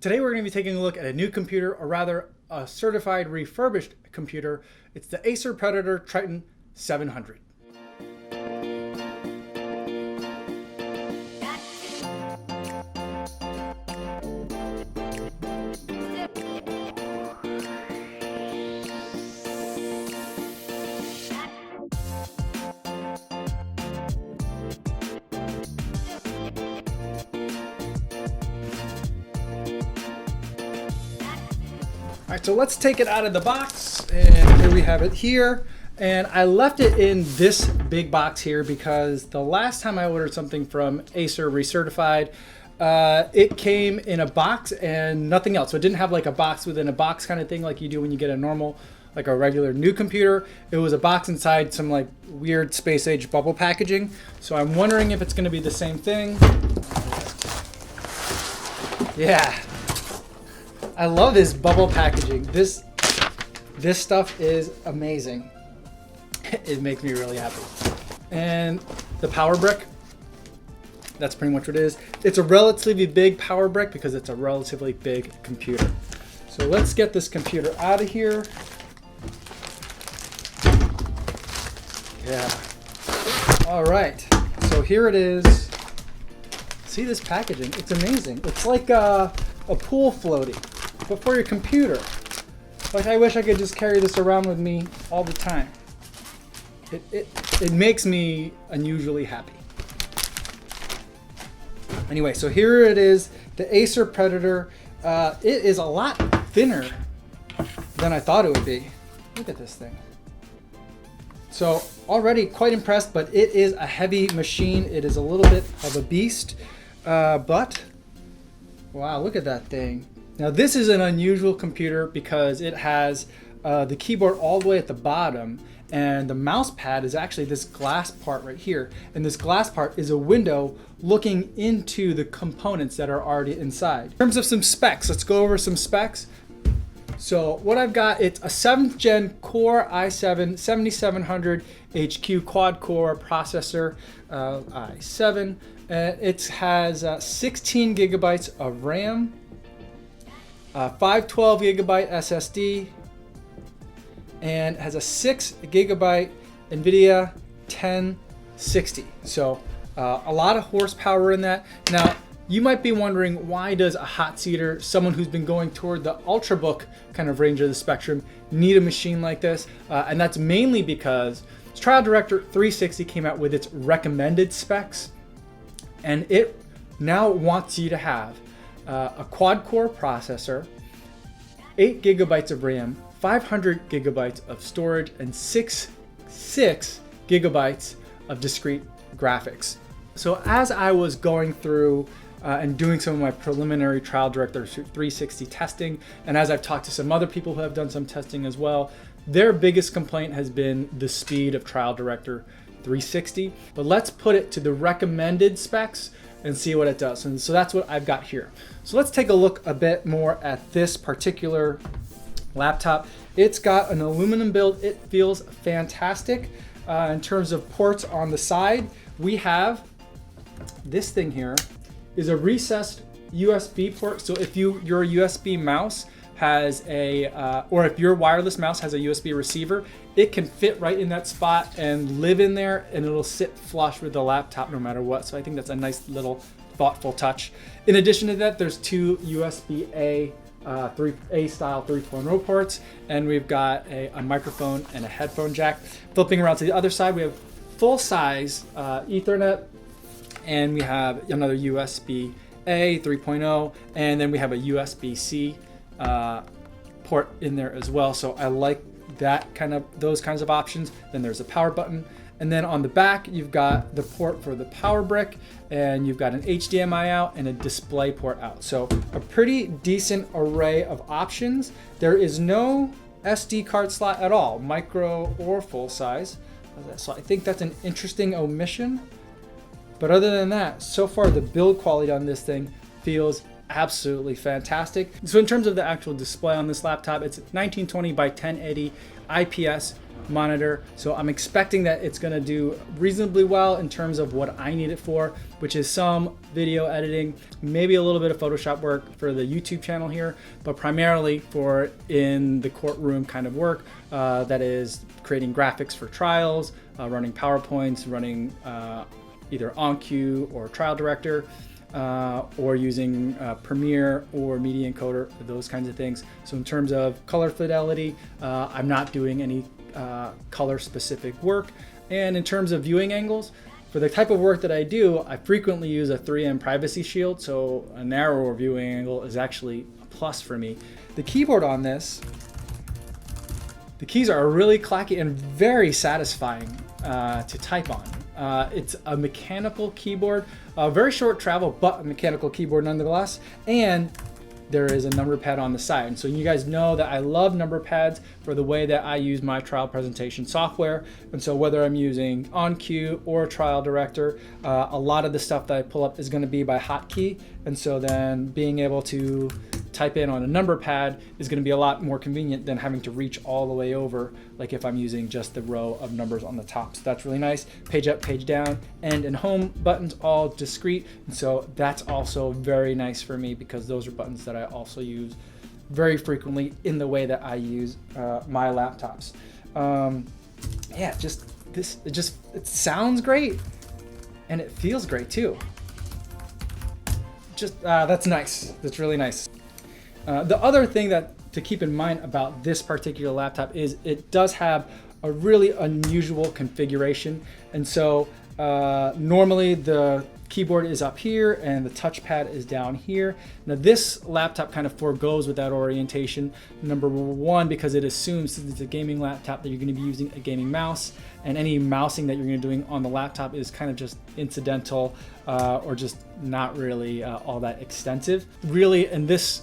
Today we're going to be taking a look at a new computer, or rather a certified refurbished computer. It's the Acer Predator Triton 700. All right, so let's take it out of the box, and here we have it here. And I left it in this big box here because the last time I ordered something from Acer Recertified, it came in a box and nothing else. So it didn't have like a box within a box kind of thing like you do when you get a normal, like a regular new computer. It was a box inside some like weird space age bubble packaging. So I'm wondering if it's gonna be the same thing. Yeah. I love this bubble packaging. This stuff is amazing. It makes me really happy. And the power brick, that's pretty much what it is. It's a relatively big power brick because it's a relatively big computer. So let's get this computer out of here. Yeah. All right. So here it is. See this packaging? It's amazing. It's like a pool floaty, but for your computer. Like, I wish I could just carry this around with me all the time. It makes me unusually happy. Anyway, so here it is, the Acer Predator. It is a lot thinner than I thought it would be. Look at this thing. So already quite impressed, but it is a heavy machine. It is a little bit of a beast, but wow, look at that thing. Now this is an unusual computer because it has the keyboard all the way at the bottom, and the mouse pad is actually this glass part right here. And this glass part is a window looking into the components that are already inside. In terms of some specs, let's go over some specs. So what I've got, it's a 7th gen Core i7 7700 HQ quad core processor, i7. It has 16 gigabytes of RAM, 512 gigabyte SSD, and has a 6 gigabyte Nvidia 1060. So a lot of horsepower in that. Now, you might be wondering, why does a hot seater, someone who's been going toward the Ultrabook kind of range of the spectrum, need a machine like this? And that's mainly because Trial Director 360 came out with its recommended specs, and it now wants you to have a quad core processor, 8 gigabytes of RAM, 500 gigabytes of storage, and 6 gigabytes of discrete graphics. So as I was going through and doing some of my preliminary Trial Director 360 testing, and as I've talked to some other people who have done some testing as well, their biggest complaint has been the speed of Trial Director 360. But let's put it to the recommended specs and see what it does. And so that's what I've got here. So let's take a look a bit more at this particular laptop. It's got an aluminum build. It feels fantastic. In terms of ports on the side, we have this thing here is a recessed USB port. So if your USB mouse has or if your wireless mouse has a USB receiver, it can fit right in that spot and live in there, and it'll sit flush with the laptop no matter what. So I think that's a nice little thoughtful touch. In addition to that, there's two USB-A style 3.0 ports, and we've got a microphone and a headphone jack. Flipping around to the other side, we have full-size Ethernet, and we have another USB-A 3.0, and then we have a USB-C port in there as well. So I like those kinds of options. Then there's a power button, and then on the back you've got the port for the power brick, and you've got an HDMI out and a display port out. So a pretty decent array of options. There is no SD card slot at all, micro or full size. So I think that's an interesting omission. But other than that, so far the build quality on this thing feels absolutely fantastic. So in terms of the actual display on this laptop, it's 1920 by 1080 IPS monitor. So I'm expecting that it's gonna do reasonably well in terms of what I need it for, which is some video editing, maybe a little bit of Photoshop work for the YouTube channel here, but primarily for in the courtroom kind of work, that is creating graphics for trials, running PowerPoints, running either OnCue or Trial Director, or using Premiere or Media Encoder, those kinds of things. So in terms of color fidelity, I'm not doing any color specific work. And in terms of viewing angles, for the type of work that I do, I frequently use a 3M privacy shield, so a narrower viewing angle is actually a plus for me. The keyboard on this, the keys are really clacky and very satisfying to type on. It's a mechanical keyboard, very short travel, but a mechanical keyboard nonetheless. And there is a number pad on the side. And so you guys know that I love number pads for the way that I use my trial presentation software. And so whether I'm using OnCue or Trial Director, a lot of the stuff that I pull up is gonna be by hotkey. And so then being able to type in on a number pad is going to be a lot more convenient than having to reach all the way over, like if I'm using just the row of numbers on the top. So that's really nice. Page up, page down, end and home buttons all discrete. And so that's also very nice for me because those are buttons that I also use very frequently in the way that I use my laptops. Yeah, it sounds great and it feels great too. That's nice. That's really nice. The other thing that to keep in mind about this particular laptop is it does have a really unusual configuration. And so normally the keyboard is up here and the touchpad is down here. Now this laptop kind of forgoes with that orientation. Number one, because it assumes since it's a gaming laptop that you're going to be using a gaming mouse, and any mousing that you're going to be doing on the laptop is kind of just incidental or just not really all that extensive. Really, in this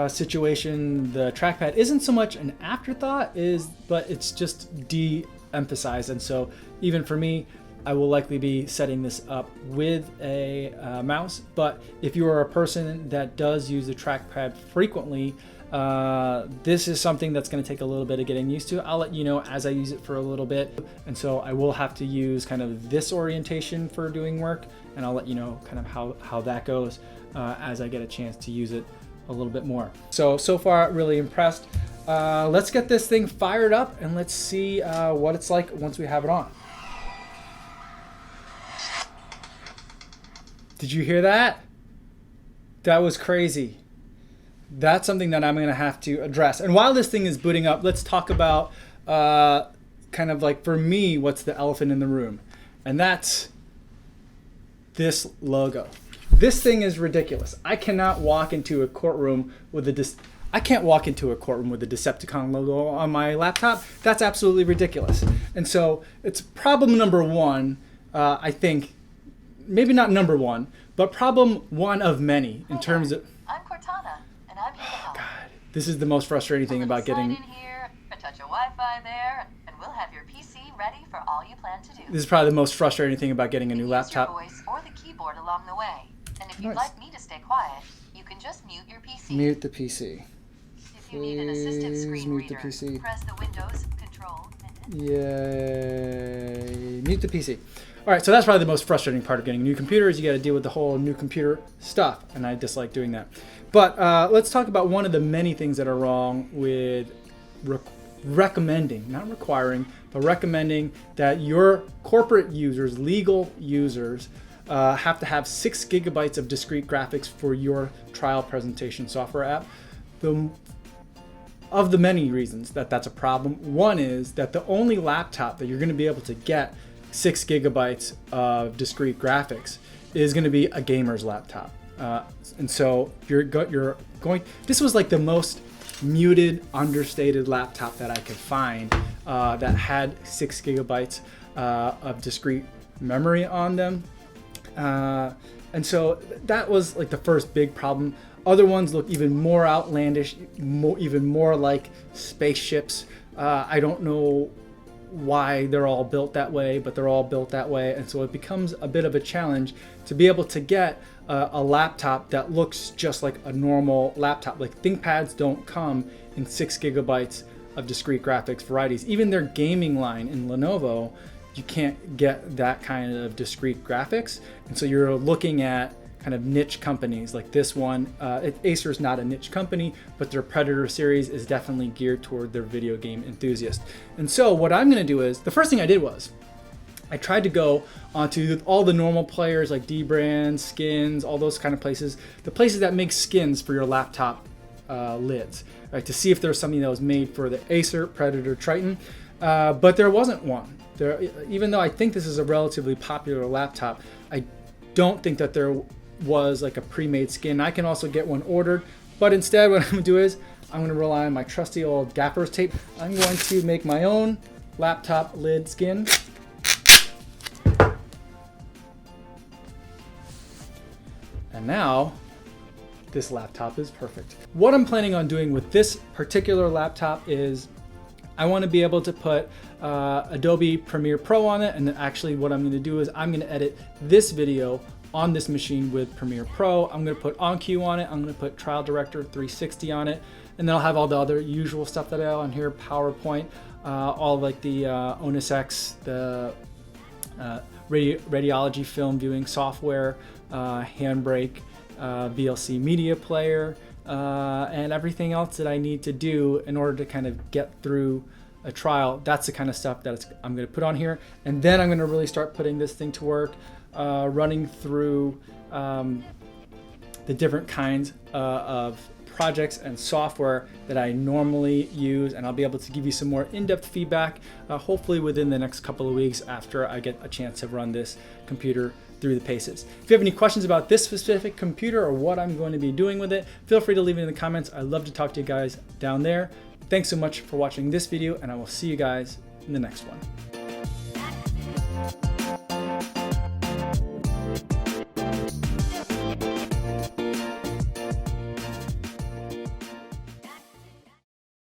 situation, the trackpad isn't so much an afterthought, but it's just de-emphasized. And so even for me, I will likely be setting this up with a mouse. But if you are a person that does use the trackpad frequently, this is something that's going to take a little bit of getting used to. I'll let you know as I use it for a little bit. And so I will have to use kind of this orientation for doing work, and I'll let you know kind of how that goes as I get a chance to use it a little bit more. So far, really impressed. Let's get this thing fired up and let's see what it's like once we have it on. Did you hear that? That was crazy. That's something that I'm gonna have to address. And while this thing is booting up, let's talk about kind of like, for me, what's the elephant in the room? And that's this logo. This thing is ridiculous. I cannot walk into a courtroom with a Decepticon logo on my laptop. That's absolutely ridiculous. And so it's problem number one, I think, maybe not number one, but problem one of many in terms of... I'm Cortana, and I'm here to help. God, this is the most frustrating thing about getting... Sign in here, touch a Wi-Fi there, and we'll have your PC ready for all you plan to do. This is probably the most frustrating thing about getting a new laptop. Use your voice or the keyboard along the way. And if you'd like me to stay quiet, you can just mute your PC. Mute the PC. If you need an assistive screen mute reader, the PC. press the Windows Control. Yay. Mute the PC. All right, so that's probably the most frustrating part of getting a new computer is you got to deal with the whole new computer stuff, and I dislike doing that. But let's talk about one of the many things that are wrong with recommending, not requiring, but recommending that your corporate users, legal users, have to have 6 gigabytes of discrete graphics for your trial presentation software app. Of the many reasons that that's a problem, one is that the only laptop that you're going to be able to get 6 gigabytes of discrete graphics is going to be a gamer's laptop. And so you're going, this was like the most muted, understated laptop that I could find that had 6 gigabytes of discrete memory on them. And so that was like the first big problem. Other ones look even more outlandish, even more like spaceships. I don't know why they're all built that way, but they're all built that way. And so it becomes a bit of a challenge to be able to get a laptop that looks just like a normal laptop. Like ThinkPads don't come in 6 gigabytes of discrete graphics varieties. Even their gaming line in Lenovo, you can't get that kind of discrete graphics. And so you're looking at kind of niche companies like this one. Acer is not a niche company, but their Predator series is definitely geared toward their video game enthusiast. And so what I'm gonna do is, the first thing I did was, I tried to go onto all the normal players like Dbrand, Skins, all those kind of places, the places that make skins for your laptop lids, right, to see if there's something that was made for the Acer Predator Triton, but there wasn't one. Even though I think this is a relatively popular laptop, I don't think that there was like a pre-made skin. I can also get one ordered, but instead what I'm gonna do is I'm gonna rely on my trusty old gaffer's tape. I'm going to make my own laptop lid skin. And now this laptop is perfect. What I'm planning on doing with this particular laptop is I want to be able to put Adobe Premiere Pro on it, and then actually what I'm going to do is I'm going to edit this video on this machine with Premiere Pro. I'm going to put OnCue on it. I'm going to put Trial Director 360 on it, and then I'll have all the other usual stuff that I have on here, PowerPoint, all like the Onus X, the radiology film viewing software, Handbrake, VLC media player, and everything else that I need to do in order to kind of get through a trial. That's the kind of stuff that I'm going to put on here, and then I'm going to really start putting this thing to work, running through the different kinds of projects and software that I normally use, and I'll be able to give you some more in-depth feedback, hopefully within the next couple of weeks after I get a chance to run this computer through the paces. If you have any questions about this specific computer or what I'm going to be doing with it, feel free to leave it in the comments. I love to talk to you guys down there. Thanks so much for watching this video, and I will see you guys in the next one.